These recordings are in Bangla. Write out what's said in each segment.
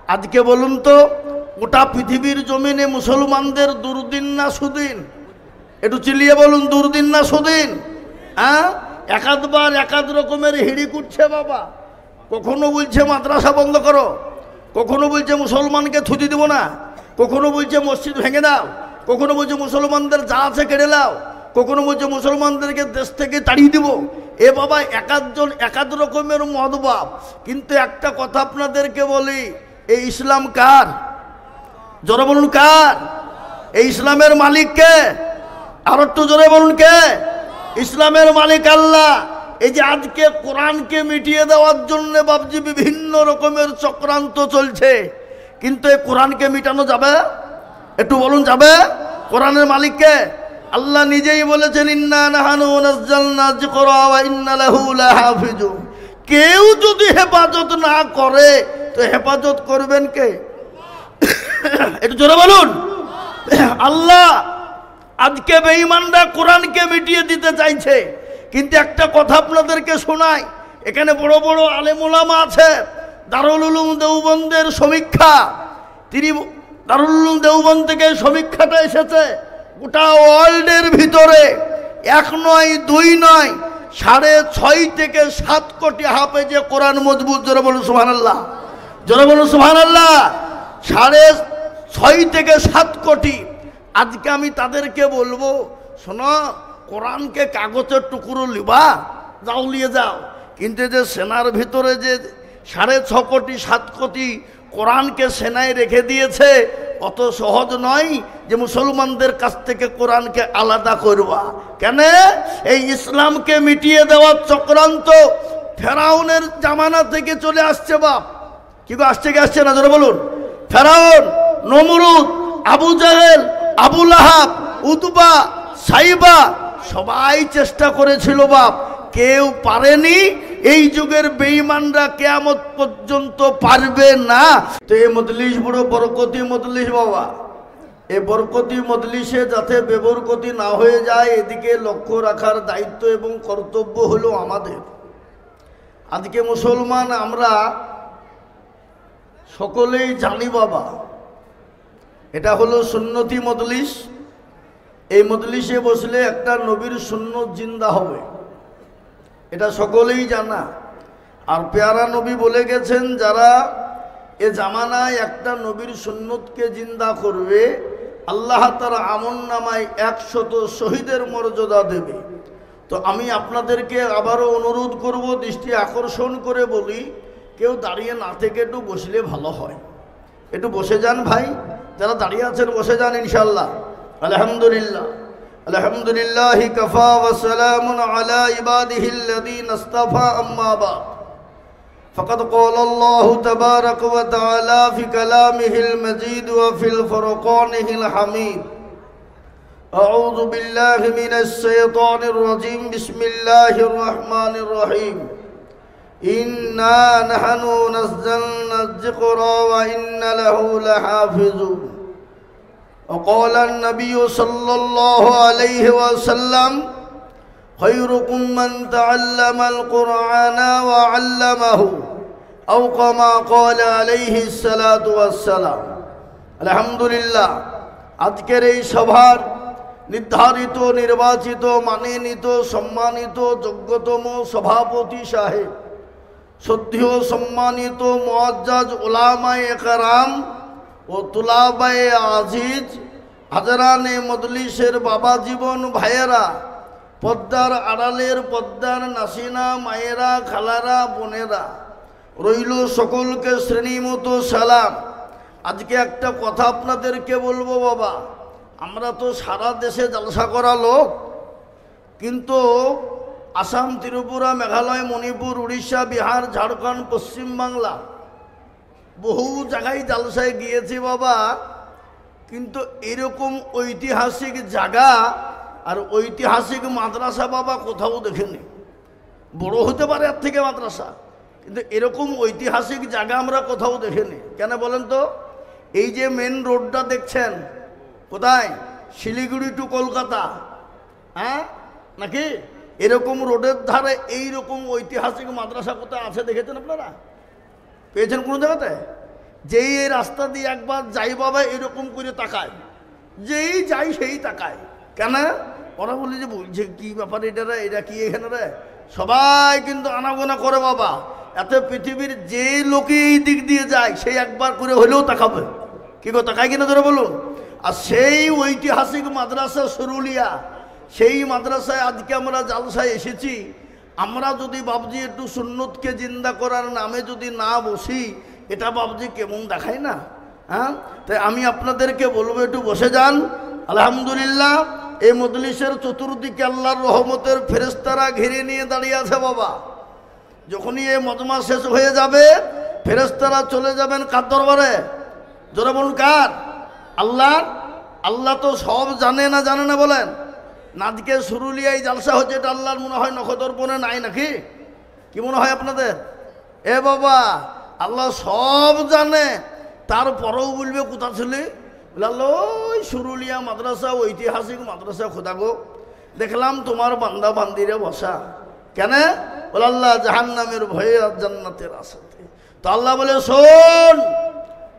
আজকে বলুন তো, গোটা পৃথিবীর জমিনে মুসলমানদের দুর্দিন না সুদিন? একটু চিল্লিয়ে বলুন, দুর্দিন না সুদিন? হ্যাঁ, একাধবার একাধ রকমের হিড়ি কুটছে বাবা। কখনো বলছে মাদ্রাসা বন্ধ করো, কখনো বলছে মুসলমানকে থুতি দেবো না, কখনো বলছে মসজিদ ভেঙে দাও, কখনো বলছে মুসলমানদের যা আছে কেড়ে দাও, কখনো বলছে মুসলমানদেরকে দেশ থেকে তাড়িয়ে দিব। এ বাবা একাধজন একাধ রকমের মতবাদ। কিন্তু একটা কথা আপনাদেরকে বলি, এই ইসলাম কার? জোরে বলুন কার? এই ইসলামের মালিক কে? আর একটু জোরে বলুন কে? ইসলামের মালিক আল্লাহ। এই যে আজকে কোরআনকে মিটিয়ে দেওয়ার জন্য বাবজি বিভিন্ন রকমের চক্রান্ত চলছে, কিন্তু এই কোরআনকে মিটানো যাবে? একটু বলুন যাবে? কোরআনের মালিক কে? আল্লাহ নিজেই বলেছেন, ইন্না নাহানু নাযালনা যিকরা ওয়া ইন্না লাহু লাহাফিজুন। কেউ যদি হেফাজত না করে তো হেফাজত করবেন কে? একটু জোরে বলুন। আল্লাহ। আজকে বেঈমানরা কোরআনকে মিটিয়ে দিতে চাইছে, কিন্তু একটা কথা আপনাদেরকে শোনাই, এখানে বড় বড় আলেম ওলামা আছে। দারুল উলুম দেওবন্দের সমীক্ষা, তিনি দারুল উলুম দেওবন্দ থেকে সমীক্ষাটা এসেছে, গোটা ওয়ার্ল্ডের ভিতরে 1 নয় 2 নয় 6.5 থেকে 7 কোটি হাফেজে কোরআন মজবুত। জোরে বলুন সুবহানাল্লাহ, জোরে বলুন সুবহানাল্লাহ। 6.5 থেকে 7 কোটি। আজকে আমি তাদেরকে বলবো, শোনো, কোরআনকে কাগজের টুকরো লিবা, যাও নিয়ে যাও, কিন্তু যে সেনার ভিতরে যে 6.5 কোটি 7 কোটি কোরআনকে সেনায় রেখে দিয়েছে, অত সহজ নয় যে মুসলমানদের কাছ থেকে কোরআনকে আলাদা করবা। কেন? এই ইসলামকে মিটিয়ে দেওয়ার চক্রান্ত ফেরাউনের জামানা থেকে চলে আসছে বাপ। কি আসছে কি আসছে না জোরে বলুন? ফেরাউন, নমরুদ, আবু জাহেল, আবু লাহাব, উতবা, সাইবা সবাই চেষ্টা করেছিল বাপ, কেউ পারেনি। এই যুগের বেঈমানরা কিয়ামত পর্যন্ত পারবে না। তো এই মজলিস বড় বরকতি মজলিস বাবা। এই বরকতি মজলিসে যাতে বেবরকতি না হয়ে যায়, এদিকে লক্ষ্য রাখার দায়িত্ব এবং কর্তব্য হলো আমাদের। আজকে মুসলমান আমরা সকলেই জানি বাবা, এটা হলো সুন্নতি মজলিস। এই মজলিসে বসলে একটা নবীর সুন্নত জিন্দা হবে, এটা সকলেই জানা। আর পেয়ারা নবী বলে গেছেন, যারা এ জামানায় একটা নবীর সুন্নতকে জিন্দা করবে, আল্লাহ তার আমল নামায় 100 শহীদের মর্যাদা দেবে। তো আমি আপনাদেরকে আবারও অনুরোধ করব, দৃষ্টি আকর্ষণ করে বলি, কেউ দাঁড়িয়ে না থেকে একটু বসলে ভালো হয়। একটু বসে যান ভাই, যারা দাঁড়িয়ে আছেন বসে যান ইনশাআল্লাহ। আলহামদুলিল্লাহ, আলহামদুলিল্লাহি কাফা ওয়া সালামুন আলা ইবাদিহিল্লাযীনা ইসতাফা, আম্মা বা'দ। ফাকাদ ক্বালা আল্লাহু তাবারাকা ওয়া তাআলা ফি কালামিহিল মাজিদ ওয়া ফিল ফুরকানিহিল হামিদ। আউযু বিল্লাহি মিনাশ শাইতানির রাজীম। বিসমিল্লাহির রাহমানির রহিম। ইন্না নাহনু নাযালনা যিকরা ওয়া ইন্না লাহু লাহাফিজুন। وقال النبي صلى الله عليه وسلم خيركم من تعلم القرآن وعلمه أو كما قال عليه الصلاة والسلام। আলহামদুলিল্লাহ, আজকের এই সভার নির্ধারিত, নির্বাচিত, মানিনীত, সম্মানিত, যোগ্যতম সভাপতি সাহেব, শ্রদ্ধেয় সম্মানিত মুআজ্জাজ উলামায়ে কেরাম ও তুলাবায়ে আজিজ, হাজরানে মজলিসের বাবা জীবন ভাইয়েরা, পদ্মার আড়ালের পদ্মার নাসিনা মায়েরা, খালারা, বোনেরা, রইল সকলকে শ্রেণীমতো সালাম। আজকে একটা কথা আপনাদেরকে বলবো বাবা, আমরা তো সারা দেশে জলসা করা লোক, কিন্তু আসাম, ত্রিপুরা, মেঘালয়, মণিপুর, উড়িষ্যা, বিহার, ঝাড়খণ্ড, পশ্চিমবাংলা বহু জায়গায় জালসায় গিয়েছি বাবা, কিন্তু এরকম ঐতিহাসিক জায়গা আর ঐতিহাসিক মাদ্রাসা বাবা কোথাও দেখিনি। বড় হতে পারে এর থেকে মাদ্রাসা, কিন্তু এরকম ঐতিহাসিক জায়গা আমরা কোথাও দেখিনি। কেন বলেন তো? এই যে মেন রোডটা দেখছেন, কোথায়? শিলিগুড়ি টু কলকাতা, হ্যাঁ নাকি? এরকম রোডের ধারে এইরকম ঐতিহাসিক মাদ্রাসা কোথায় আছে দেখেছেন আপনারা? পেয়েছেন কোনো জায়গাতে? যেই এই রাস্তা দিয়ে একবার যাই বাবা এরকম করে তাকায়, যেই যাই সেই তাকায়। কেন? ওরা বলি যে বলছে কি ব্যাপার এটা রে, এটা কি এখানে রে, সবাই কিন্তু আনাগোনা করে বাবা। এত পৃথিবীর যে লোকে এই দিক দিয়ে যায় সেই একবার করে হলেও তাকাবে। কি গো তাকায় কিনা ধরে বলুন। আর সেই ঐতিহাসিক মাদ্রাসা সরুলিয়া, সেই মাদ্রাসায় আজকে আমরা জালসায় এসেছি। আমরা যদি বাবজি একটু সুন্নতকে জিন্দা করার নামে যদি না বসি, এটা বাবজি কেমন দেখায় না? হ্যাঁ, তাই আমি আপনাদেরকে বলবো একটু বসে যান। আলহামদুলিল্লাহ, এই মজলিসের চতুর্দিকে আল্লাহর রহমতের ফেরেশতারা ঘিরে নিয়ে দাঁড়িয়ে আছে বাবা। যখনই এই মজমা শেষ হয়ে যাবে ফেরেশতারা চলে যাবেন কার দরবারে? জোরে বলুন কার? আল্লাহ। আল্লাহ তো সব জানে না, জানে না বলেন না? আজকে সুরুলিয়ায় জালসা হচ্ছে, এটা আল্লাহর মনে হয় নখদর্পণে নাই নাকি? কি মনে হয় আপনাদের? এ বাবা, আল্লাহ সব জানে, তারপরেও বলবে কোথা ছিলে? বললো ওই সুরুলিয়া মাদ্রাসা, ঐতিহাসিক মাদ্রাসা, খোদা গো দেখলাম তোমার বান্দা বান্দিরে বসা। কেন? বলে আল্লাহ জাহান্নামের ভয়ে আর জান্নাতের আশাতে। তো আল্লাহ বলে শোন,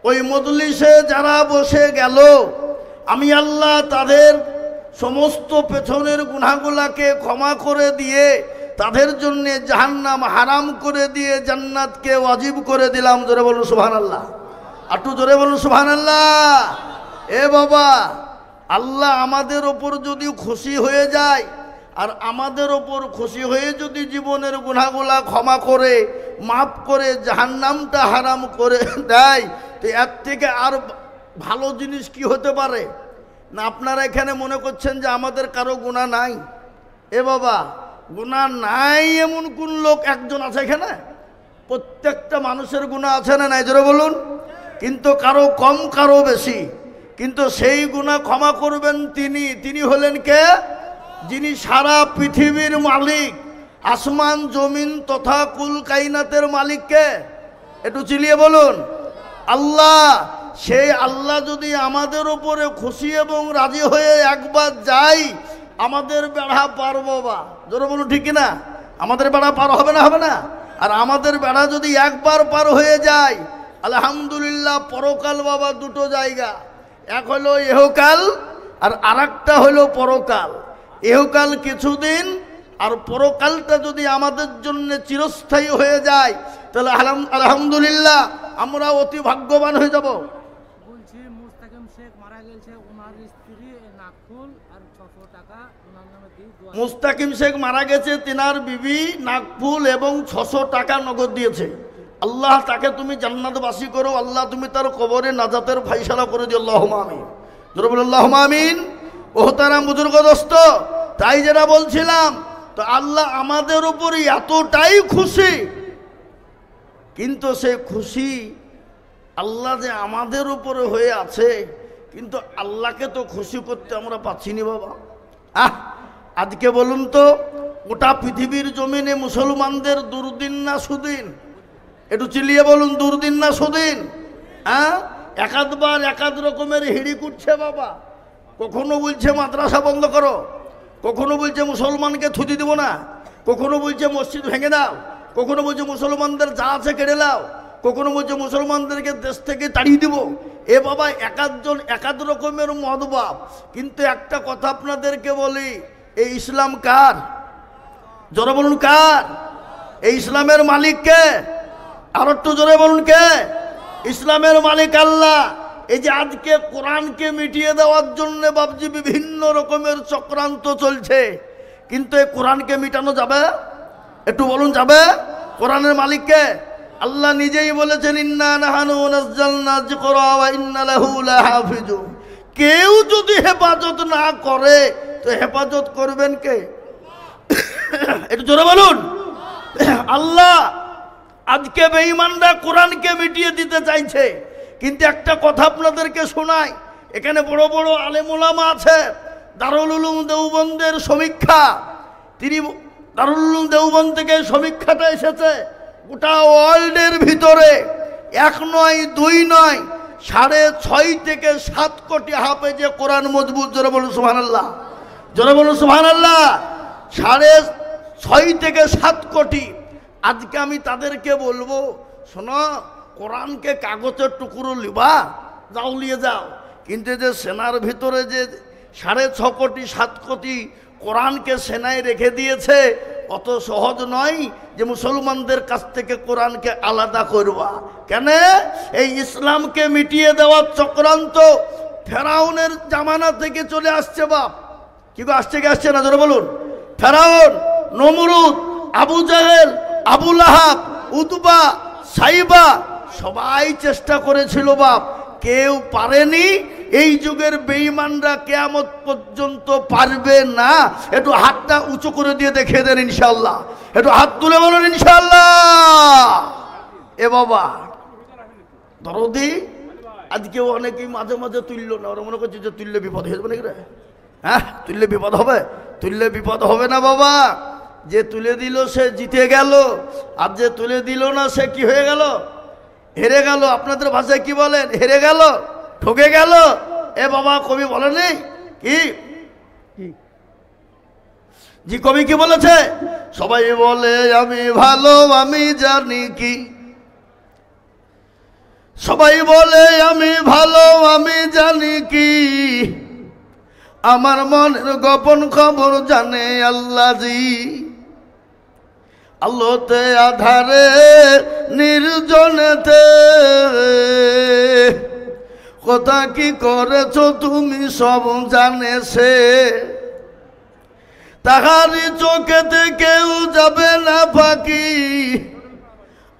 ওই মজলিসে যারা বসে গেল আমি আল্লাহ তাদের সমস্ত পেছনের গুনাহগুলাকে ক্ষমা করে দিয়ে তাদের জন্য জাহান্নাম হারাম করে দিয়ে জান্নাতকে ওয়াজিব করে দিলাম। জোরে বলুন সুবহানাল্লাহ, একটু জোরে বলুন সুবহানাল্লাহ। এ বাবা, আল্লাহ আমাদের ওপর যদি খুশি হয়ে যায় আর আমাদের ওপর খুশি হয়ে যদি জীবনের গুনাহগুলা ক্ষমা করে মাফ করে জাহান্নামটা হারাম করে দেয়, তো এর থেকে আর ভালো জিনিস কি হতে পারে? না আপনারা এখানে মনে করছেন যে আমাদের কারো গুনাহ নাই? এ বাবা, গুনাহ নাই এমন কোন লোক একজন আছে এখানে? প্রত্যেকটা মানুষের গুনাহ আছে না নাই? জোরে বলুন। কিন্তু কারো কম কারো বেশি, কিন্তু সেই গুনাহ ক্ষমা করবেন তিনি। তিনি হলেন কে? যিনি সারা পৃথিবীর মালিক, আসমান জমিন তথা কুল কায়নাতের মালিককে একটু চিলিয়ে বলুন আল্লাহ। সেই আল্লাহ যদি আমাদের উপরে খুশি এবং রাজি হয়ে একবার যাই, আমাদের বেড়া পার বাবা। জোরে বলুন ঠিক কিনা? আমাদের বেড়া পার হবে না? হবে না? আর আমাদের বেড়া যদি একবার পার হয়ে যায়, আলহামদুলিল্লাহ, পরকাল বাবা দুটো জায়গা, এক হলো ইহকাল আর আরেকটা হলো পরকাল। ইহকাল কিছুদিন আর পরকালটা যদি আমাদের জন্য চিরস্থায়ী হয়ে যায় তাহলে আলহামদুলিল্লাহ আমরা অতি ভাগ্যবান হয়ে যাব। বলছি মুস্তাকিম শেখ মারা গেছে, ওনার স্ত্রী নাকফুল আর 600 টাকা ওনার নামে দিয়ে দোয়া। মুস্তাকিম শেখ মারা গেছে, তিনার বিবি নাকফুল এবং 600 টাকা নগদ দিয়েছে। আল্লাহ তাকে তুমি জান্নাতবাসী করো, আল্লাহ তুমি তার কবরে নাজাতের ফায়সালা করে দিও। আল্লাহুম্মা আমিন। জোরে বলুন আল্লাহুম্মা আমিন। ওহতারাম বুজুর্গ দোস্ত, তাই যেটা বলছিলাম, তো আল্লাহ আমাদের উপরে এতটাই খুশি, কিন্তু সে খুশি আল্লাহ যে আমাদের উপরে হয়ে আছে, কিন্তু আল্লাহকে তো খুশি করতে আমরা পাচ্ছি না বাবা। আজকে বলুন তো, গোটা পৃথিবীর জমিনে মুসলমানদের দুর্দিন না সুদিন? একটু চিলিয়ে বলুন, দুর্দিন না সুদিন? একাধবার একাধ রকমের হিড়ি কুটছে বাবা। কখনো বলছে মাদ্রাসা বন্ধ করো, কখনো বলছে মুসলমানকে থুতি দিব না, কখনো বলছে মসজিদ ভেঙে দাও, কখনো বলছে মুসলমানদের যা আছে কেড়ে দাও, কখনো বলছে মুসলমানদেরকে দেশ থেকে তাড়িয়ে দিব। এ বাবা, একাধজন একাধ রকমের মতবাদ। কিন্তু একটা কথা আপনাদেরকে বলি, এই ইসলাম কার? জোরে বলুন কার? এই ইসলামের মালিক কে? আর একটু জোরে বলুন কে? ইসলামের মালিক আল্লাহ। এই যে আজকে কোরআনকে মিটিয়ে দেওয়ার জন্য বাবজি বিভিন্ন রকমের চক্রান্ত চলছে, কিন্তু এই কোরআনকে মিটানো যাবে? একটু বলুন যাবে? কোরআনের মালিককে আল্লাহ নিজেই বলেছেন, ইন্না নাহানু নাযালনা যিকরা ওয়া ইন্না লাহু লাহাফিজুন। কেউ যদি হেফাজত না করে তো হেফাজত করবেন কে? একটু জোরে বলুন। আল্লাহ আজকে বেঈমানরা কোরআনকে মিটিয়ে দিতে চাইছে। কিন্তু একটা কথা আপনাদেরকে শোনাই, এখানে বড় বড় আলেম ওলামা আছে, দারুল উলুম দেওবন্দের সমীক্ষা, তিনি দারুল উলুম দেওবন্দ থেকে সমীক্ষাটা এসেছে, গোটা ওয়ার্ল্ডের ভিতরে 1 নয় 2 নয় 6.5 থেকে 7 কোটি হাফেজে কোরআন মজবুত। জোরে বলুন সুবহানাল্লাহ, জোরে বলুন সুবহানাল্লাহ। 6.5 থেকে 7 কোটি। আজকে আমি তাদেরকে বলবো, শোনো, কোরআনকে কাগজের টুকরো লিবা, যাও নিয়ে যাও। কিন্তু যে সেনার ভিতরে যে 6.5 কোটি 7 কোটি কোরআনকে সেনায় রেখে দিয়েছে, অত সহজ নয় যে মুসলমানদের কাছ থেকে কোরআনকে আলাদা করবা। কেন? এই ইসলামকে মিটিয়ে দেওয়ার চক্রান্ত ফেরাউনের জামানা থেকে চলে আসছে। বাপ কি গো, আসছে কি আসছে না জোরে বলুন? ফেরাউন, নমরুদ, আবু জাহেল, আবু লাহাব, উতবা, সাইবা সবাই চেষ্টা করেছিল বাপ, কেউ পারেনি। এই যুগের বেঈমানরা কিয়ামত পর্যন্ত পারবে না। একটু হাতটা উঁচু করে দিয়ে দেখিয়ে দেন ইনশাআল্লাহ, একটু হাত তুলে বলুন ইনশাআল্লাহ। এ বাবা দরদি, আজকে অনেকেই মাঝে মাঝে তুলল না, ওরা মনে করছে যে তুললে বিপদ হয়ে যাবে নাকি রে? হ্যাঁ, তুললে বিপদ হবে? তুললে বিপদ হবে না বাবা। যে তুলে দিল সে জিতে গেল, আর যে তুলে দিল না সে কি হয়ে গেল? হেরে গেল। আপনাদের ভাষায় কি বলেন? হেরে গেল, ঠকে গেল। এ বাবা কবি বলেনি কি? জি কবি কি বলেছে? সবাই বলে আমি ভালো আমি জানি কি, সবাই বলে আমি ভালো আমি জানি কি, আমার মনের গোপন খবর জানে আল্লাহজি। আলোতে আধারে নির্জনেতে কথা কি করেছো তুমি সব জানে সে, তাহারি চোখেতে কেউ যাবে না ফাঁকি,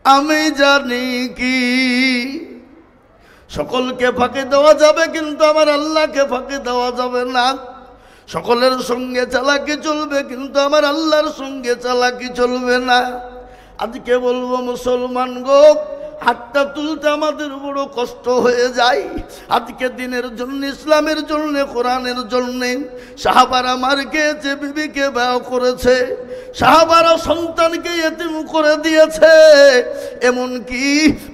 আমি জানি কি। সকলকে ফাঁকি দেওয়া যাবে কিন্তু আমার আল্লাহকে ফাঁকি দেওয়া যাবে না। সকলের সঙ্গে চালাকি চলবে কিন্তু আমার আল্লাহর সঙ্গে চালাকি চলবে না। আজকে বলবো মুসলমান গো, হাতটা তুলতে আমাদের বড় কষ্ট হয়ে যায়। আজকে দিনের জন্য, ইসলামের জন্য, কোরআনের জন্য সাহাবারা মার খেয়েছে, বিবিকে বিয়ে করেছে, সাহাবারা সন্তানকে এতিম করে দিয়েছে, এমনকি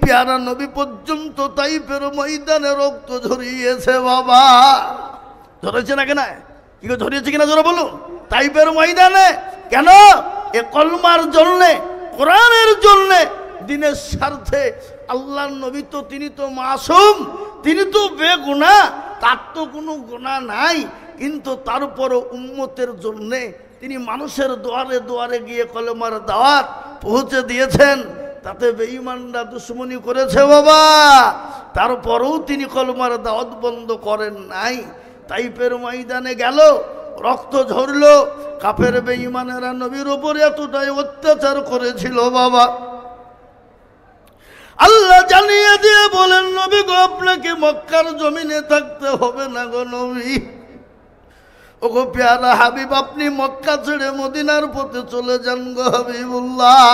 পেয়ারা নবী পর্যন্ত তাইফের ময়দানে রক্ত ঝরিয়েছে। বাবা ঝরেছে না কেন? কি ঝরিয়েছে কিনা জোরে বলুন? তাইফের ময়দানে কেন? এ কলমার জন্যে, কোরআনের জন্যে, দিনের স্বার্থে। আল্লাহর নবী তো তিনি তো মাসুম, তিনি তো বেগুনাহ, তার তো কোনো গুনাহ নাই, কিন্তু তারপরও উম্মতের জন্যে তিনি মানুষের দুয়ারে দুয়ারে গিয়ে কলেমার দাওয়াত পৌঁছে দিয়েছেন। তাতে বেঈমানরা দুশ্মনী করেছে বাবা, তারপরেও তিনি কলেমার দাওয়াত বন্ধ করেন নাই। তাইফের ময়দানে গেল, রক্ত ঝরল, কাফের বেঈমানেরা নবীর উপর এতটাই অত্যাচার করেছিল বাবা। আল্লাহ জানিয়ে দিয়ে বলেন, নবী গো আপনাকে মক্কার জমিনে থাকতে হবে না গো নবী। ওগো পেয়ারা হাবিব, আপনি মক্কা ছেড়ে মদিনার পথে চলে যান গো হাবিবুল্লাহ।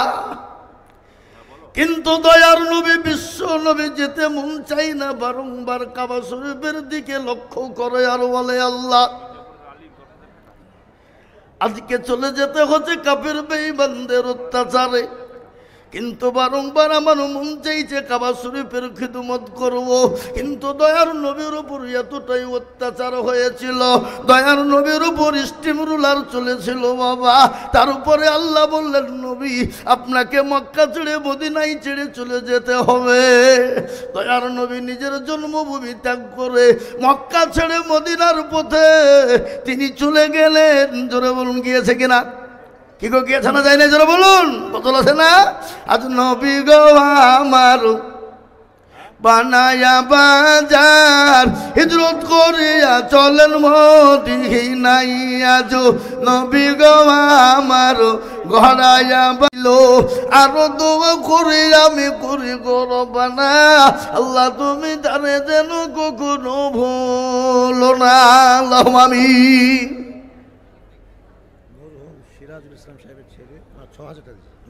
কিন্তু দয়ার নবী, বিশ্ব নবী যেতে মন চাই না, বারংবার কাবা শরীফের দিকে লক্ষ্য করে আর বলে আল্লাহ আজকে চলে যেতে হচ্ছে কাফের বেঈমানদের অত্যাচারে, কিন্তু বারংবার আমার মন চাইছে কাবা শরীফের খিদমত করব। কিন্তু দয়ার নবীর উপর এতটাই অত্যাচার হয়েছিল, দয়ার নবীর উপর স্টিম রুলার চলেছিল বাবা। তার উপরে আল্লাহ বললেন, নবী আপনাকে মক্কা ছেড়ে মদিনায় ছেড়ে চলে যেতে হবে। দয়ার নবী নিজের জন্মভূমি ত্যাগ করে মক্কা ছেড়ে মদিনার পথে তিনি চলে গেলেন। জোরে বলুন, গিয়েছে কিনা? কি গো, গিয়েছে না যায় না? জোরে বলুন, বদল আছে না? আজ নবী গো আমার বানায়া বাজার, হিজরত করিয়া চলেন মদিনায়। আজ নবী গো আমার ঘরায়া বাইল, আরো দোয়া করি আমি করি গো রব্বানা, আল্লাহ তুমি জানে যেন কখনো ভুলো না। আল্লাহুম্মা আমিন।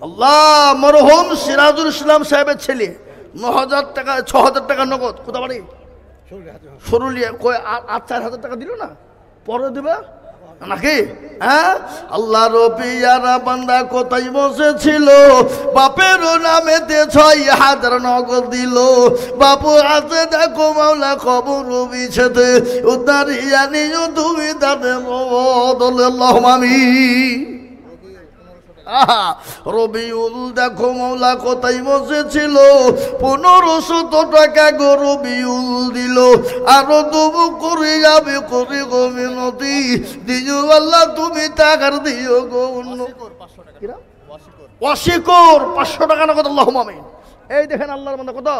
আল্লাহ মরহুম সিরাজুল ইসলাম সাহেবের ছেলে 9,000 টাকা, 6,000 টাকা নগদ। কোথা বাড়ি? সরুলিয়া। কই আর 4,000 টাকা দিল না? পরে দেবে নাকি? হ্যাঁ, আল্লাহ রবিয়ারা বান্দা কোথায় বসেছিল, বাপের নামেতে 6,000 নগদ দিল। বাপু আছে দেখো মাওলা খবর বিছেতে, উদ্ধারিয়া নিও তুমি তাদের বদলে। আল্লাহুম্মা আমিন। আহা রবিউল দেখো মৌলা কোথায় বসেছিল, 1500 টাকা গো রবিউল দিল, আরো দেবো করে যাবে করে গো মিনতি, দিও আল্লাহ তুমি টাকার দিও গো ওয়াশিকর 500 টাকা নগদ আল্লাহুম্মা আমিন। এই দেখেন আল্লাহর বান্দা কত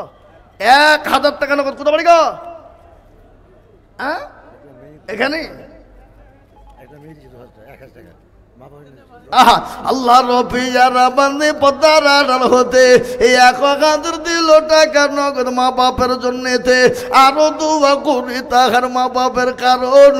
1000 টাকা নগদ কত বাড়ি গো হ্যাঁ এখানে আহা আল্লাহ রবিয়ারা বান্দে পদ্মার হতে 1000 দিল টাকা নগদ মা বাপের জন্যতে, আরো দোয়া করি তাহার মা বাপের কারণ,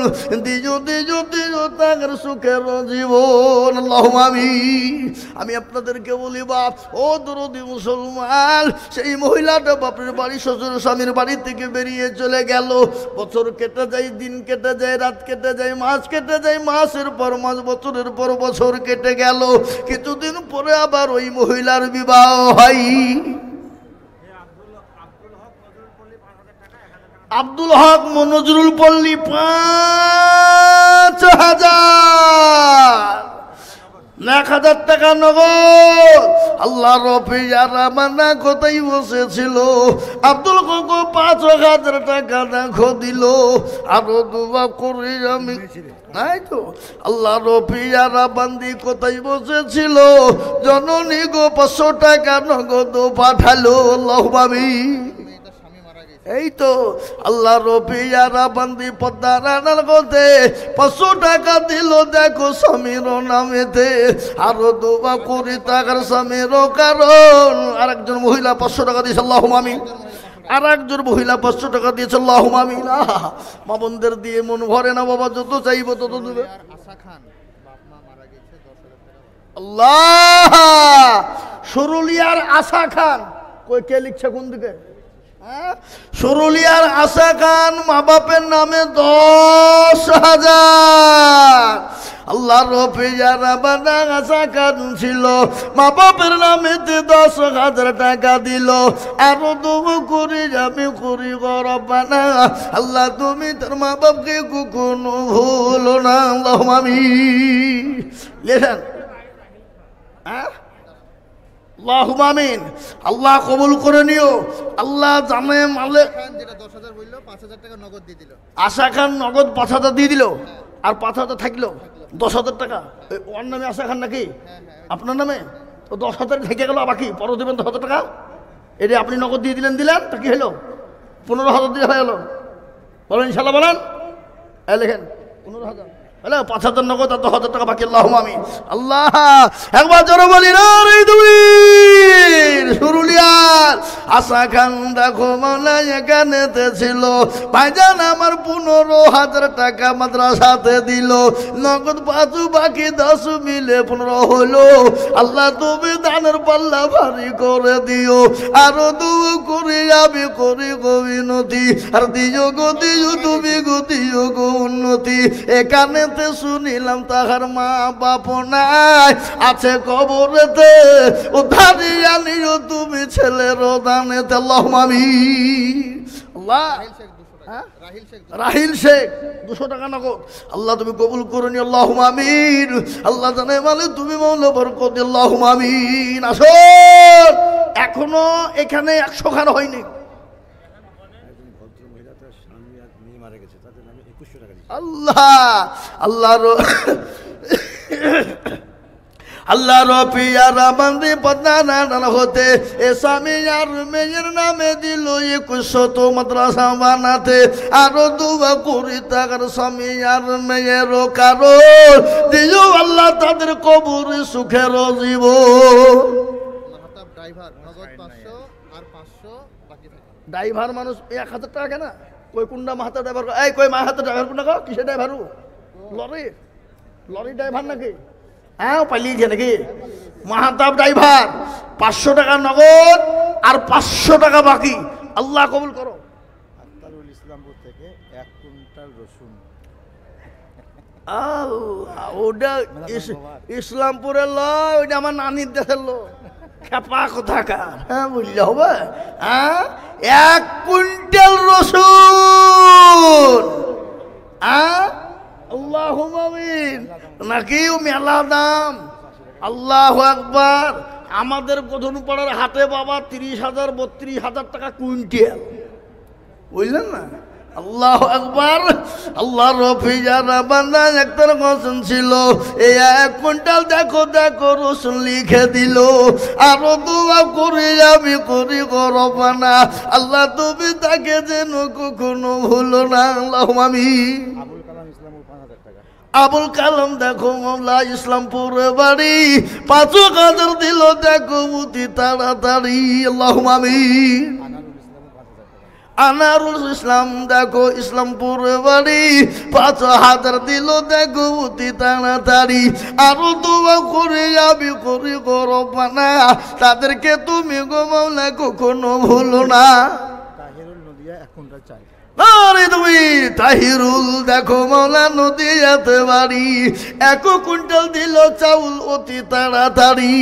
দিজো দিজো দিজো তাহার সুখের জীবন আল্লাহুম্মা আমিন। আমি আপনাদেরকে বলি বাপ ও দরদি মুসলমান, সেই মহিলাটা বাপের বাড়ি শ্বশুর স্বামীর বাড়ি থেকে বেরিয়ে চলে গেল, বছর কেটে যায়, দিন কেটে যায়, রাত কেটে যায়, মাস কেটে যায়, মাসের পর মাস, বছরের পর বছর কেটে গেল, কিছুদিন পরে আবার ওই মহিলার বিবাহ হয়। আব্দুল হক নজরুল পল্লী 5000 টাকা নগদ আল্লাহ রফিয়ারা মানা কোথায় বসেছিল, আব্দুল হক 5000 টাকা দেখো দিল, আরো দুয়া করে আমি নাই তো আল্লাহ রফিয়ারা বান্দি কোথায় বসেছিল, জননী গো 500 টাকা নগদ পাঠালো আল্লাহুম্মা আমিন। এই তো আল্লাহ রফিয়ারা বান্দি পদ্মার গতে 500 টাকা দিল দেখো স্বামীর নামেতে, আরো দোয়া করি টাকার স্বামীর কারণ, আরেকজন মহিলা 500 টাকা দিয়েছে আল্লাহুম্মা আমিন, আর একজন মহিলা 500 টাকা দিয়েছে আল্লাহুম্মা আমিন। মা বোনদের দিয়ে মন ভরে না বাবা, যত চাইবো তত দেবে। আল্লাহ সরুলিয়ার আশা খান কই কে লিখছে কোন দিকে, সরুলিয়ার আশা খান মা বাপের নামে 10,000, আল্লাহ রফিয়ারা বান্দা আশা খান ছিল, মা বাপের নামে 10,000 টাকা দিল, আরো দোয়া করি আমি করি গো রব্বানা, আল্লাহ তুমি তোর মা বাপকে কখনো ভুলো না আল্লাহুম্মা আমিন। লেখেন আল্লাহুম্মা আমিন। আল্লাহ কবুল করে নিও, আল্লাহ জানে মালে। যেটা 10,000 বললো 5,000 টাকা নগদ দিয়ে দিল, আশা খান নগদ 5,000 দিয়ে দিল, আর 5,000 থাকলো 10,000 টাকা ওর নামে আশা খান নাকি আপনার নামে, তো 10,000 থেকে গেল, বাকি পরে দেবেন 10,000 টাকা, এটা আপনি নগদ দিয়ে দিলেন তা কি হলো 15,000 দিয়ে হয়ে গেল, বলেন ইনশাল্লাহ বলেন। লেখেন 15,000 হ্যালো, 5,000 নগদ আর 10,000 টাকা বাকি আল্লাহুম্মা আমিন। আল্লাহ একবার জোরে বলি না রে তুমি সুরুলিয়ার আশা খান দেখো মাওলা এখানেতে ছিল, ভাইজান আমার 15,000 টাকা মাদ্রাসাতে দিল, নগদ 5 বাকি 10 মিলে 15 হলো, আল্লাহ তুমি দানের পাল্লা ভারী করে দিও, আরো দোয়া করি আমি করি গো বিনতি, আর দিও গো দিও তুমি গো দিও গো উন্নতি, এখানে শুনিলাম তাহার মা বাপ নাই, আছে কবরেতে উদ্ধারি আনিও তুমি ছেলের দানেতে আল্লাহুম্মা আমিন। আল্লাহ রাহিল শেখ 200 টাকা নগদ, আল্লাহ তুমি কবুল করে নি আল্লাহুম্মা আমিন। আল্লাহ জানে মানে তুমি মৌলা বরকত আল্লাহুম্মা আমিন। আসো এখনো এখানে 100 খান হয়নি, আল্লাহ আল্লাহর আল্লাহ রফিয়ারা বান্দি পদ্মার হতে এ স্বামী আর মেয়ের নামে দিল 2100 মাদ্রাসা বানাতে, আরো দুয়া করি তার স্বামী আর মেয়ের কারণ, দিও আল্লাহ তাদের কবর সুখের জীবন। ড্রাইভার মানুষ 1,000 টাকা কেনা কই কোনটা মাহাতা ড্রাইভার, এই কই মাহাতা ড্রাইভার কোনটা গো, কিসের ড্রাইভার, লরি ড্রাইভার নাকি, হ্যাঁ পালিয়েছে নাকি, মাহাতাব ড্রাইভার 500 টাকা নগদ আর 500 টাকা বাকি, আল্লাহ কবুল করো। আক্তারুল ইসলামপুর থেকে 1 কুইন্টাল রসুন, আল্লাহ ওটা ইসলামপুরের লয়, ওইটা আমার নানির দেশের লোক, খেপা কোথাকার, হ্যাঁ বুঝলে হবে, হ্যাঁ 1 কুইন্টাল রসুন, আল্লাহুম্মা আমিন, নাকি মেলা দাম আল্লাহু আকবার। আমাদের গোধনপাড়ার হাটে বাবা 30,000 32,000 টাকা কুইন্টাল, বুঝলেন না? আল্লাহু আকবার। আল্লাহ রফি যারা বান্দা একটার কসম ছিল, এই 1 কুইন্টাল দেখো দেখো রসুন লিখে দিল। আরো দোয়া করি আমি করি গরবানা, আল্লাহ তুমি তাকে যেন কখনো ভুলো না। আল্লাহুম্মা আমিন। আবুল কালাম ইসলামপুর 5,000 টাকা। আবুল কালাম দেখো মামলা ইসলামপুরে বাড়ি, 5,000 দিল দেখো অতি তাড়াতাড়ি। আল্লাহুম্মা আমিন। আনারুল ইসলাম দেখো ইসলামপুরে বাড়ি, 5,000 দিল দেখো অতি তাড়াতাড়ি। আরো দোয়া করে আমি করি গরবানা, তাদেরকে তুমি গো মাওলা কখনো ভুলো না। তাহিরুল নদিয়া 1 কুইন্টাল চাল। আরে তুমি তাহিরুল দেখো মাওলা নদিয়াতে বাড়ি, 1 কুইন্টাল দিল চাউল অতি তাড়াতাড়ি।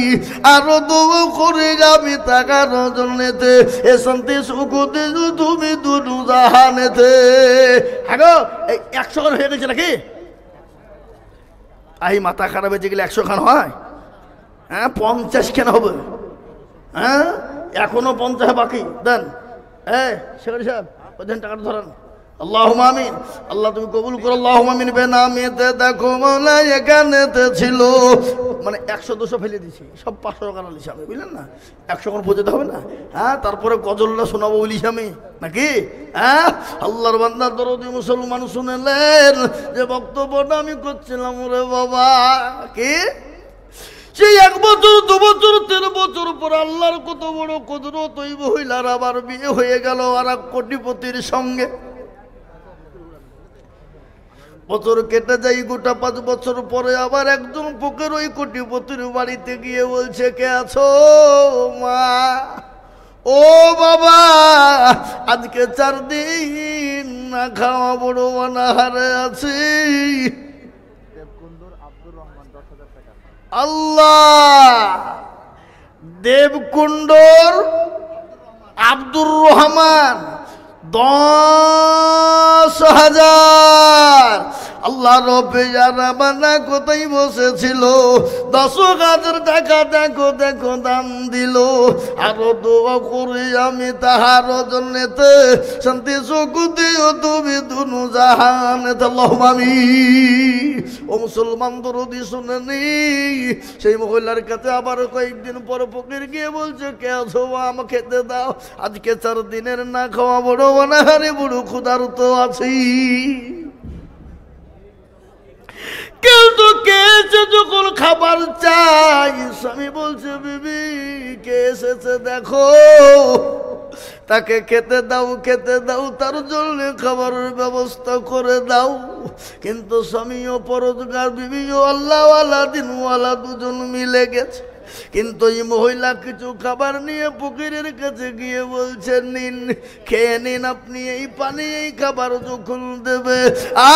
আরো দোয়া করে যাবি টাকার জন্যেতে, এ শান্তি সুখ দিল তুমি দুনু জাহানেতে। হ্যাঁ গো, এই 100 খান হয়ে গেছে নাকি? আই মাথা খারাপ হয়েছে গেলে 100 খান হয়? হ্যাঁ 50 কেন হবে? হ্যাঁ এখনো 50 বাকি দেন। সেক্রেটারি সাহেব ওদের টাকাটা ধরেন। আল্লাহুম্মা আমিন। আল্লাহ তুমি কবুল করো। আল্লাহুম্মা আমিন। বেনামিতে দেখো মাওলা এখানেতে ছিল, মানে 100-200 ফেলে দিছি, সব 500 টাকা লিছি আমি, বুঝলেন না? 100 কোন পৌঁছাতে হবে না? হ্যাঁ তারপরে গজলটা শোনাবো বলিস আমি নাকি? হ্যাঁ আল্লাহর বান্দা দরদি মুসলমান শুনেলেন যে বক্তব্যটা আমি করছিলাম, রে বাবা কি সেই 1 বছর 2 বছর 3 বছর পর আল্লাহর কত বড় কুদরত, ওই মহিলার আবার বিয়ে হয়ে গেল আর 1 কোটিপতির সঙ্গে। বছর কেটে যাই, গোটা 5 বছর পরে আবার একজন পোকের ওই কোটিপতির বাড়িতে গিয়ে বলছে, কে আছো মা? ও বাবা, আজকে 4 দিন না খাওয়া বড় অনাহারে আছি। আল্লাহ, দেবকুণ্ডর আব্দুর রহমান 10,000। আল্লাহ রবে যারা বানা কোথায় বসেছিল, 10,000 টাকা দেখো দেখো দান দিল। আরো দোয়া করি আমি তাহার জন্যেতে, শান্তি সুখ দিও তুমি দুনু জাহানেতে। আল্লাহুম্মা আমিন। ও মুসলমান দরদি শুনেনি, সেই মহিলার কাছে আবার কয়েকদিন পর ফকির গিয়ে বলছে, কে আছো আমাকে খেতে দাও, আজকে 4 দিনের না খাওয়া বড় অনাহারে, বড় ক্ষুধার্ত আছি। কেউ তো কে এসে যখন খাবার চাই, স্বামী বলছে, বিবি কে এসেছে দেখো, তাকে খেতে দাও খেতে দাও, তার জন্য খাবারের ব্যবস্থা করে দাও। কিন্তু স্বামীও পরোজগার, বিবিও আল্লাহওয়ালা দিনওয়ালা, দুজন মিলে গেছে। কিন্তু এই মহিলা কিছু খাবার নিয়ে ফকিরের কাছে গিয়ে বলছে, নিন খেয়ে নিন আপনি, এই পানি এই খাবার যখন দেবে।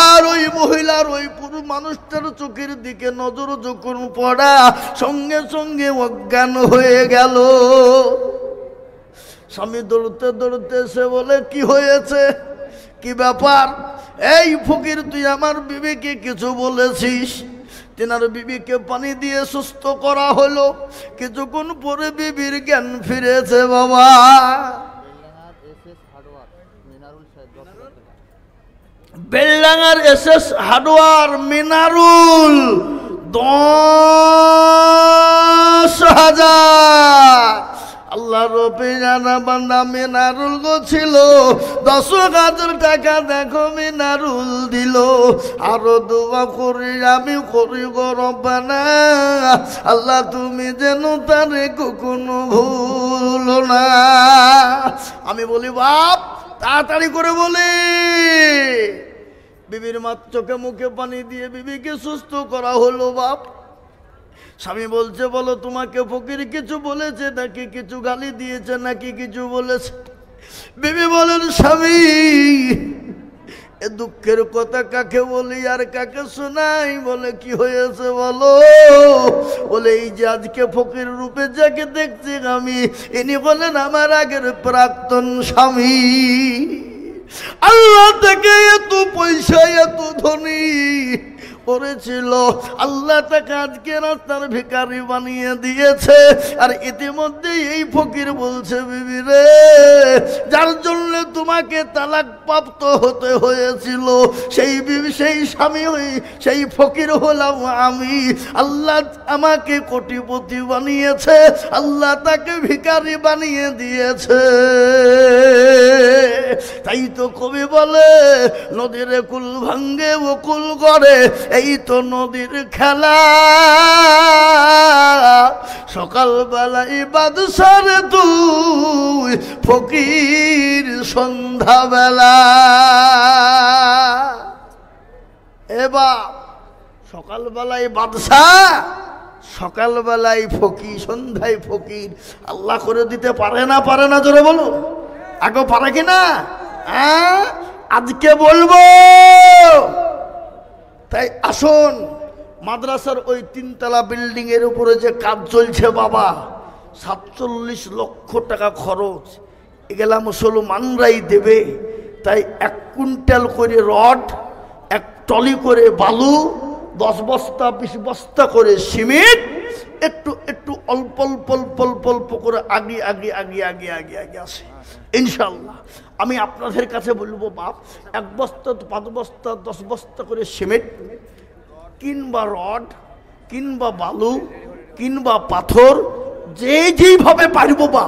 আর ওই মহিলার ওই পুরো মানুষটার চোখের দিকে নজর যখন পড়া, সঙ্গে সঙ্গে অজ্ঞান হয়ে গেল। স্বামী দৌড়তে দৌড়তে এসে বলে, কি হয়েছে, কি ব্যাপার? এই ফকির, তুই আমার বিবিকে কিছু বলেছিস? তেনার বিবিকে পানি দিয়ে সুস্থ করা হলো, কিছুক্ষণ পরে বিবির জ্ঞান ফিরেছে। বাবা, বেলডাঙ্গার SS হার্ডওয়্যার মিনারুল 10,000। আল্লাহ রবে জানা বান্দা মিনারুল গো ছিল, 10,000 টাকা দেখো মিনারুল দিল। আরো দোয়া করি আমি করি গো রব্বানা, আল্লাহ তুমি যেন তারে কখনো ভুলো না। আমি বলি, বাপ তাড়াতাড়ি করে বলি। বিবির মার চোখে মুখে পানি দিয়ে বিবিকে সুস্থ করা হলো। বাপ, স্বামী বলছে, বলো তোমাকে ফকির কিছু বলেছে নাকি, কিছু গালি দিয়েছে নাকি কিছু বলেছে? বিবি বলেন, স্বামী এ দুঃখের কথা কাকে বলি আর কাকে শোনাই? বলে, কি হয়েছে বলো? বলে, এই যে আজকে ফকির রূপে যাকে দেখছি আমি, ইনি বলেন আমার আগের প্রাক্তন স্বামী। আল্লাহ থেকে এত পয়সা এত ধনী, করেছিল, আল্লাহ তাকে আজকে রাস্তার ভিখারি বানিয়ে দিয়েছে। আর ইতিমধ্যে এই ফকির বলছে, বিবি রে, যার জন্য তোমাকে তালাক প্রাপ্ত হতে হয়েছিল সেই বিবি, সেই স্বামী, সেই ফকির হলাম আমি। আল্লাহ আমাকে কোটিপতি বানিয়েছে, আল্লাহ তাকে ভিখারি বানিয়ে দিয়েছে। তাই তো কবি বলে, নদীর কুল ভাঙ্গে ও কুল গড়ে, এই তো নদীর খেলা। সকালবেলায় বাদশার তুই ফকির সন্ধ্যাবেলা। এবার সকালবেলায় বাদশাহ, সকালবেলায় ফকির, সন্ধ্যায় ফকির। আল্লাহ করে দিতে পারে না? পারে না? জোরে বলো, আগে পারে কিনা? হ্যাঁ, আজকে বলবো। তাই আসুন, মাদ্রাসার ওই 3 তলা বিল্ডিং এর উপরে যে কাজ চলছে বাবা, 47 লক্ষ টাকা খরচ, এগুলা মুসলমানরাই দেবে। তাই 1 কুইন্টাল করে রড, 1 টলি করে বালু, 10 বস্তা 20 বস্তা করে সিমেন্ট, একটু একটু অল্প অল্প অল্প অল্প অল্প করে আগে আগে আগে আগে আগে আগে আসে ইনশাল্লাহ। আমি আপনাদের কাছে বলবো বাপ, 1 বস্তা 5 বস্তা 10 বস্তা করে সিমেন্ট কিংবা রড কিংবা বালু কিংবা পাথর, যে যেইভাবে পারবো বা,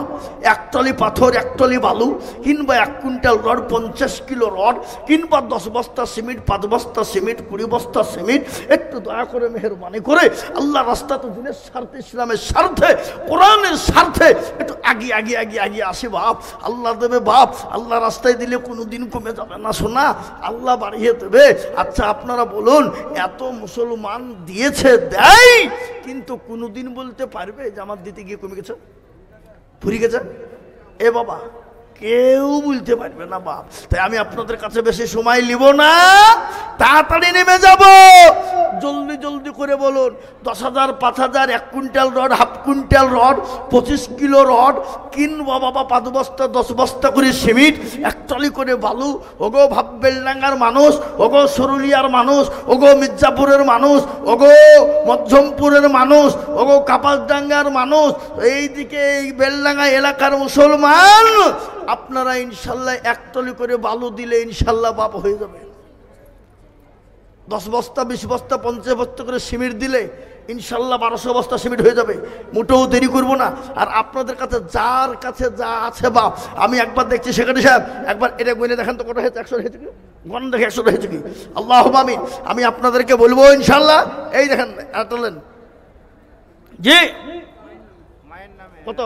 1 টলি পাথর 1 টলি বালু কিংবা 1 কুইন্টাল রড, 50 কিলো রড কিংবা 10 বস্তা সিমেন্ট, 5 বস্তা সিমেন্ট, 20 বস্তা সিমেন্ট, একটু দয়া করে মেহেরবানি করে আল্লাহ রাস্তা তো দিনের স্বার্থে, ইসলামের স্বার্থে, কোরআনের স্বার্থে একটু আগে আগে আগে আগে আসে বাপ। আল্লাহ দেবে বাপ, আল্লাহ রাস্তায় দিলে কোনোদিন কমে যাবে না শোনা, আল্লাহ বাড়িয়ে দেবে। আচ্ছা আপনারা বলুন, এত মুসলমান দিয়েছে, দেয়, কিন্তু কোনোদিন বলতে পারবে যে আমার দিতে গিয়ে কমে গেছে, ফুরিয়ে গেছে? এ বাবা, কেউ বলতে পারবে না বাপ। তাই আমি আপনাদের কাছে বেশি সময় নিব না, তাড়াতাড়ি নেমে যাব। জলদি জলদি করে বলুন, 10,000, 5,000, 1 quintal rod, half quintal rod, 25 kilo rod কিনবো বাবা, 5 বস্তা 10 বস্তা করে সিমেন্ট, 1 টলি করে বালু। ওগো বেলডাঙ্গার মানুষ, ওগো সরুলিয়ার মানুষ, ওগো মির্জাপুরের মানুষ, ওগো মধ্যমপুরের মানুষ, ওগো কাপাসডাঙ্গার মানুষ, এইদিকে এই বেলডাঙ্গা এলাকার মুসলমান, আপনারা ইনশাল্লাহ 1 টলি করে বালু দিলে ইনশাল্লাহ বাপ হয়ে যাবে। 10 বস্তা 20 বস্তা 50 বস্তা করে সিমেন্ট দিলে ইনশাল্লাহ 1200 বস্তা সিমেন্ট হয়ে যাবে। মোটেও দেরি করবো না। আর আপনাদের কাছে যার কাছে যা আছে বাপ, আমি একবার দেখছি সেখানে সাহেব, একবার এটা গুনে দেখেন তো কত হয়েছে, 100 হয়েছে কি? গণ দেখে 100 হয়েছে কি? আল্লাহ আমিন। আমি আপনাদেরকে বলবো ইনশাল্লাহ, এই দেখেন আটলেন জি কত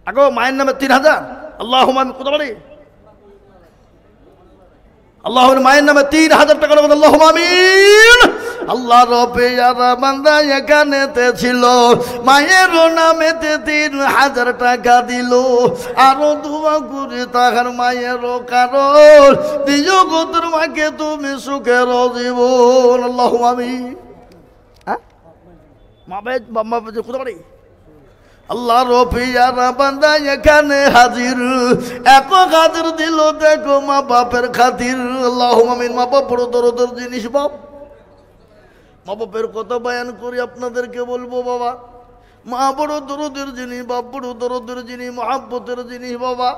আগো মায়ের নামে 3000। আল্লাহ আমিন। কত বলি? আল্লাহর মায়ের নামে 3000 টাকা লাগবে। আল্লাহ আমিন। আল্লাহ রবে যারা বান্দা এখানেতে ছিল, মায়ের নামেতে 3000 টাকা দিল। আরো দোয়া করে তাহার মায়ের কারণ দিও গো তোর মাকে তুমি সুখের জীবন। আল্লাহ আমিন। হ্যাঁ মা বাবা কোথা পারি? আল্লাহ রফিয়ারা বান্দা এখানে হাজির, এত খাতির দিল দেখো মা বাপের খাতির। আল্লাহ আমিন। মা বাপ বড় দরদের জিনিস বাপ, মা বাপের কথা বয়ান করি আপনাদেরকে বলবো বাবা, মা বড় দরদের জিনিস, বাপ বড় দরদের জিনিস, মহাব্বতের জিনিস বাবা।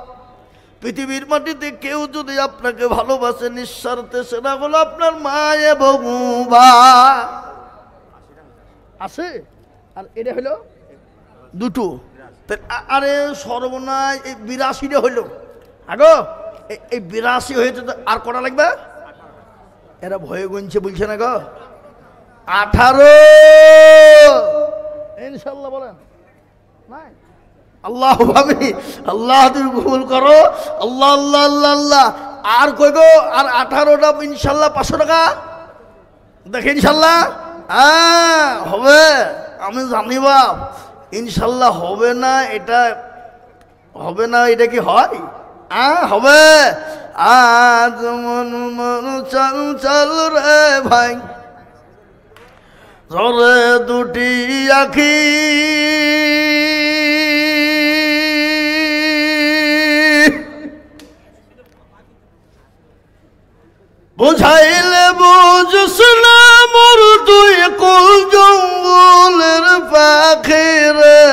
পৃথিবীর মাটিতে কেউ যদি আপনাকে ভালোবাসে নিঃস্বার্থে, সেটা হলো আপনার মা এবং বাবা। আছে আর এটা হলো দুটো। আরে সর্বনাশ, এই 82টা হইল আগো, এই 82 হয়েছে তো আর কটা লাগবে? এরা ভয়ে গুনছে বলছে না গো, 18 ইনশাল্লাহ বলেন নাই? আল্লাহ ভাবি, আল্লাহ তুমি কবুল করো। আল্লাহ আল্লাহ আল্লাহ আল্লাহ। আর কই গো, আর 18টা ইনশাল্লাহ 500 টাকা দেখে ইনশাল্লাহ। হ্যাঁ হবে, আমি জানি বাপ ইনশাল্লাহ হবে না, এটা হবে না, এটা কি হয়? হবে। আজ মন মন চল চল রে ভাই, রে দুটি আখি বুঝাইল বুঝস না মোর তুই কুল জঙ্গলের পাখি রে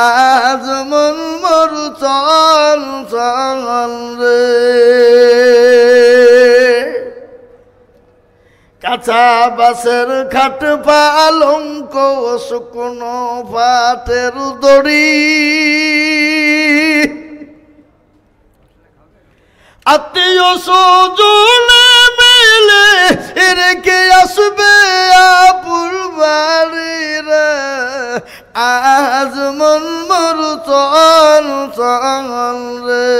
আজ মন মোর চল চল রে কাঁচা বাসের খাট পালঙ্ক শুকনো পাটের দড়ি আত্মীয় স্বজনে মিলে রেখে আসবে আপুর বাড়ি রে আজ মন মোর চল চল রে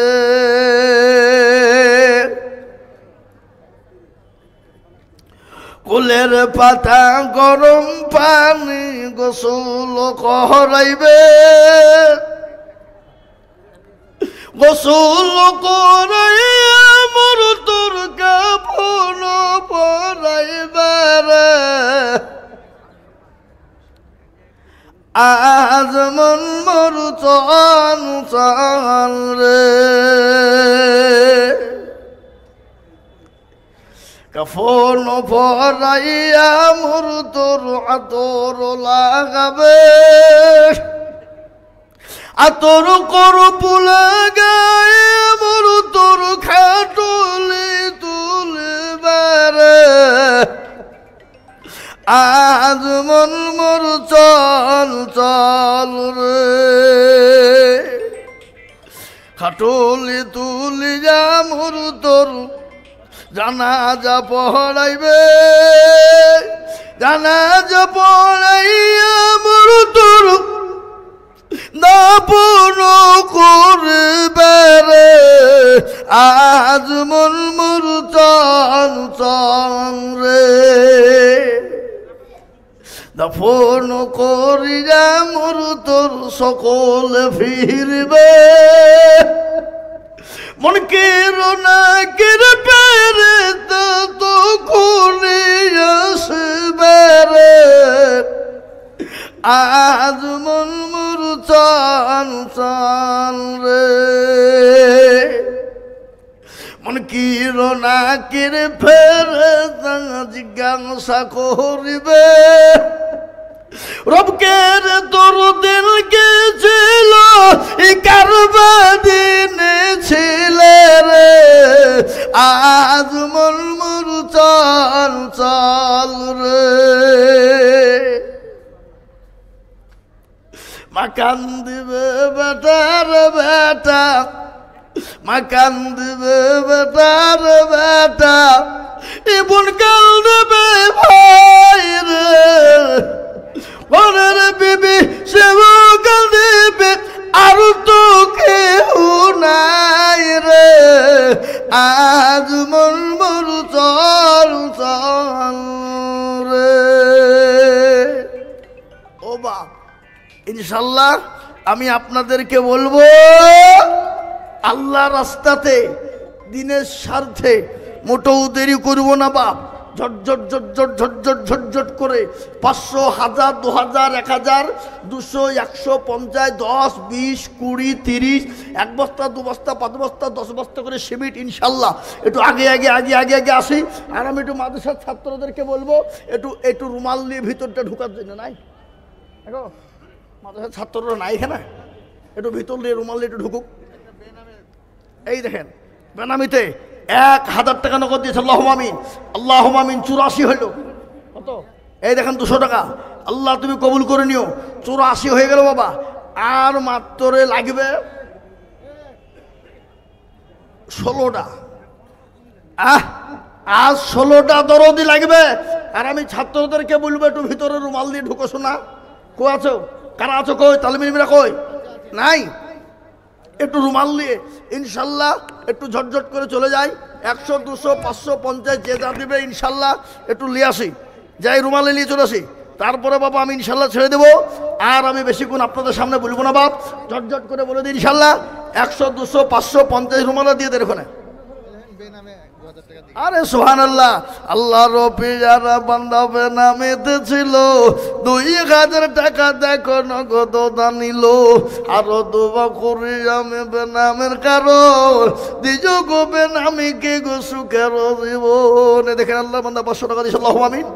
কুলের পাতা গরম পানি গোসল করাইবে গোসল করাইয়া মোর তোর কাফন পরাইবার আজ মন মোর চল চল রে কাফন পরাইয়া মোর তোর আতর লাগাবে আতর কর পুলা গায়ে মোর তোর খাটুলি তুলবার আজ মন মোর চল চল রে খাটুলি তুলি যা মোর তোর জানাজা পড়াইবে জানাজা পড়াইয়া মোর তোর দাপন করবে রে আজ মন মোর চল চল রে দাফন করিয়া মোর তোর সকল ফিরবে মন কের না কের পেরে তো খুলে আসবে রে আজ মন মোর চল চল রে মন কির না কির ফেরে জিজ্ঞাসা করিবে রবকের তোর দিল কে ছিল কারবা দিনে ছিলে রে আজ মন মোর চল চল রে মাকান দিবে বেটার বেটা মাকান দিবে বেটার বেটা ইবন কাল দেবে ভাই রে ঘরের বিবি সেও কাল দেবে আর তো কেউ নাই রে আজ মন মোর চল চল রে ও বাপ ইনশাল্লাহ আমি আপনাদেরকে বলবো আল্লাহ রাস্তাতে দিনের স্বার্থে মোটেও দেরি করব না বাপ ঝটঝট ঝটঝট ঝটঝট ঝটঝট করে 500 1000 2000 1000 200 150 10 20 20 30 1 বস্তা 2 বস্তা 5 বস্তা 10 বস্তা করে সিমেন্ট ইনশাল্লাহ একটু আগে আগে আগে আগে আগে আসি আর আমি একটু মাদ্রাসার ছাত্রদেরকে বলবো একটু রুমাল নিয়ে ভিতরটা ঢোকার জন্য নাই দেখো মাদ্রাসার ছাত্ররা নাই এখানে একটু ভিতর দিয়ে রুমাল দিয়ে একটু ঢুকুক এই দেখেন বেনামিতে 1000 টাকা নগদ দিয়েছে আল্লাহ আমিন 84 হইল কত এই দেখেন 200 টাকা আল্লাহ তুমি কবুল করে নিও 84 হয়ে গেল বাবা আর মাত্র লাগবে 16টা আজ 16টা দরদি লাগবে আর আমি ছাত্রদেরকে বলবো একটু ভিতরে রুমাল দিয়ে ঢুকো শোনা কো আছো কারা আছো কই তালিমিরা কই নাই একটু রুমাল দিয়ে ইনশাল্লাহ একটু ঝটঝট করে চলে যাই 100 200 500 50 যে যা দিবে ইনশাল্লাহ একটু নিয়ে আসি যাই রুমালে নিয়ে চলে আসি তারপরে বাবা আমি ইনশাল্লাহ ছেড়ে দেবো আর আমি বেশিক্ষণ আপনাদের সামনে বলবো না বাপ ঝটঝট করে বলে দিই ইনশাল্লাহ 100 200 500 50 রুমালা দিয়ে দেন ওখানে বেনামে 2000 টাকা দিই। আরে সুবহানাল্লাহ, আল্লাহর পিয়ারা বান্দা বেনামেতে ছিল, 2000 টাকা দেখো নগদ দানিল। আরো দোয়া করি আমি বেনামের কারণ, দিজ গো বেনামিকে গো সুখের জীবন। দেখেন আল্লাহ বান্দা 500 টাকা দিয়েছে, আল্লাহুম্মা আমিন।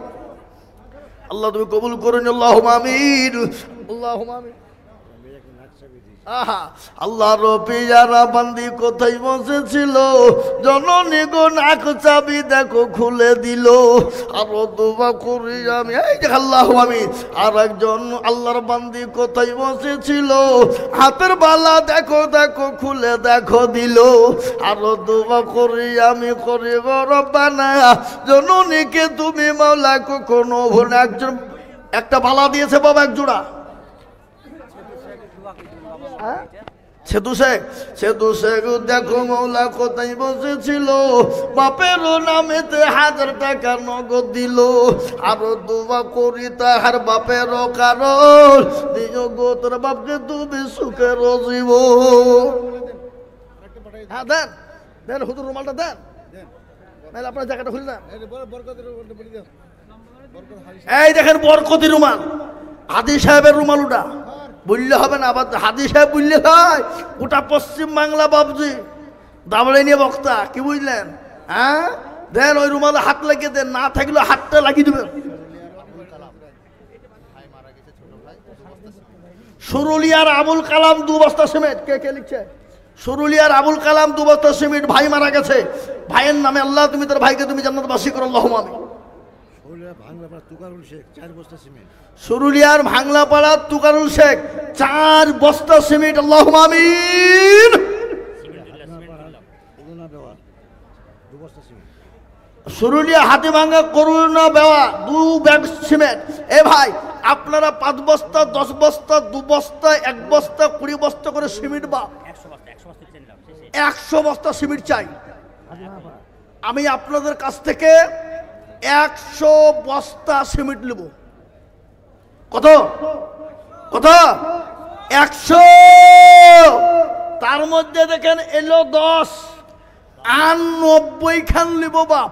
আল্লাহ তুমি কবুল করুন, আল্লাহুম্মা আমিন, আল্লাহুম্মা আমিন। আহা, আল্লাহর পিয়ারা বান্দি কোথায় বসেছিল, জননী গো নাক চাবি দেখো খুলে দিল। আরো দোয়া করি আমি, এই যে আল্লাহুম্মা আমিন। আর একজন আল্লাহর বান্দি কোথায় বসেছিল, হাতের বালা দেখো দেখো খুলে দেখো দিল। আরো দোয়া করি আমি, করি গো রব্বানা, জননীকে তুমি মাওলা কখনো ভুলে। একজন একটা বালা দিয়েছে বাবা, এক জোড়া। সেতু শেখ দেখো মৌলা কোথায় বসেছিল, বাপের নামেতে 1000 টাকা নগদ দিল। আরো দোয়া করি তাহার বাপের কারণ, দিও গো তোর বাপকে তুমি সুখের জীবন। হ্যাঁ দেন দেন, হুজুর রুমালটা দেন, নাহলে আপনার জায়গাটা খুলে দেন। এই দেখেন বরকতি রুমাল, হাদি সাহেবের রুমাল। ওটা বললে হবে না, আবার হাদি সাহেব বললে হয়, ওটা পশ্চিম বাংলা বাবজি দাবড়ে নিয়ে বক্তা, কি বুঝলেন? হ্যাঁ দেন, ওই রুমালে হাত লাগিয়ে দেন, না থাকলে হাতটা লাগিয়ে দেবেন। সুরুলিয়ার আবুল কালাম 2 বস্তা সিমেন্ট। কে কে লিখছে? সুরুলিয়ার আবুল কালাম 2 বস্তা সিমেন্ট, ভাই মারা গেছে। ভাইয়ের নামে আল্লাহ তুমি তার ভাইকে তুমি জান্নাতবাসী করো, আল্লাহুম্মা আমিন। সুরুলিয়ার ভাঙলাপাড়া তুকারুল শেখ 4 বস্তা সিমেন্ট, আল্লাহুম্মা আমিন। সুরুলিয়া হাতিভাঙ্গা করুণা বেওয়া 2 ব্যাগ সিমেন্ট। এ ভাই আপনারা 5 বস্তা, 10 বস্তা, 2 বস্তা, 1 বস্তা, 20 বস্তা করে সিমেন্ট, বা 100 বস্তা সিমেন্ট চাই। আমি আপনাদের কাছ থেকে 100 বস্তা সিমেন্ট নেব। কত কত? 100। তার মধ্যে দেখেন এলো 10, আর 90 খান নিব বাপ।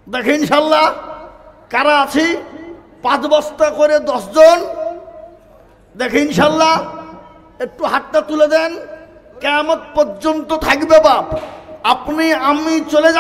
দেখেন ইনশাল্লাহ কারা আছি, 5 বস্তা করে 10 জন। দেখেন ইনশাল্লাহ, একটু হাতটা তুলে দেন, কিয়ামত পর্যন্ত থাকবে বাপ। আপনি আমি চলে যাব।